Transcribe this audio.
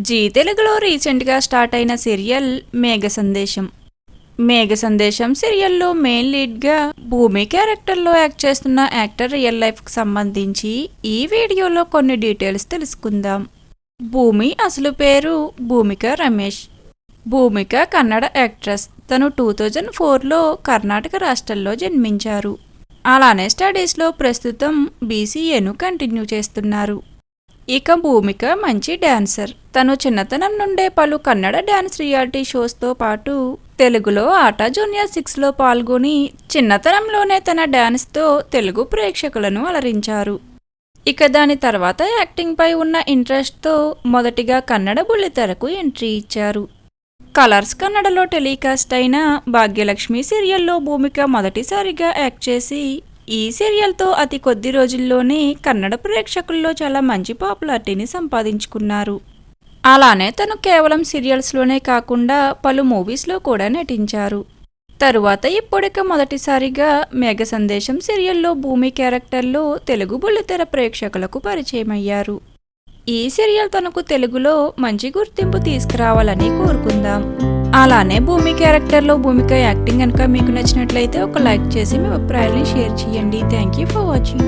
G తెలుగులో రీసెంట్గా start అయిన సీరియల్ మేఘ సందేశం. మేఘ సందేశం సీరియల్లో మెయిన్ లీడ్గా భూమి క్యారెక్టర్లో యాక్ట్ చేస్తున్న యాక్టర్ రియల్ లైఫ్కి సంబంధించి ఈ వీడియోలో కొన్ని డీటెయిల్స్ తెలుసుకుందాం. భూమి అసలు పేరు భూమిక రమేష్. భూమిక కన్నడ యాక్ట్రెస్. తను 2004లో కర్ణాటక రాష్ట్రంలో జన్మించారు. అలానే స్టడీస్లో ప్రస్తుతం బీసీఏను కంటిన్యూ చేస్తున్నారు. ఇక భూమిక మంచి డాన్సర్. తను చిన్నతనం నుండే పలు కన్నడ డాన్స్ రియాలిటీ షోస్తో పాటు తెలుగులో ఆట జూనియర్ 6లో పాల్గొని చిన్నతనంలోనే తన డాన్స్తో తెలుగు ప్రేక్షకులను అలరించారు. ఇక దాని తర్వాత యాక్టింగ్పై ఉన్న ఇంట్రెస్ట్తో మొదటిగా కన్నడ బుల్లితెరకు ఎంట్రీ ఇచ్చారు. కలర్స్ కన్నడలో టెలికాస్ట్ అయిన భాగ్యలక్ష్మి సీరియల్లో భూమిక మొదటిసారిగా యాక్ట్ చేసి ఈ సీరియల్తో అతి కొద్ది రోజుల్లోనే కన్నడ ప్రేక్షకుల్లో చాలా మంచి పాపులారిటీని సంపాదించుకున్నారు. అలానే తను కేవలం సీరియల్స్లోనే కాకుండా పలు మూవీస్లో కూడా నటించారు. తరువాత ఇప్పుడిక మొదటిసారిగా మేఘ సందేశం సీరియల్లో భూమి క్యారెక్టర్లో తెలుగు బుల్లితెర ప్రేక్షకులకు పరిచయమయ్యారు. ఈ సీరియల్ తనకు తెలుగులో మంచి గుర్తింపు తీసుకురావాలని కోరుకుందాం. అలానే భూమి క్యారెక్టర్లో భూమిక యాక్టింగ్ కనుక మీకు నచ్చినట్లయితే ఒక లైక్ చేసి మీ అభిప్రాయాన్ని షేర్ చేయండి. Thank you for watching.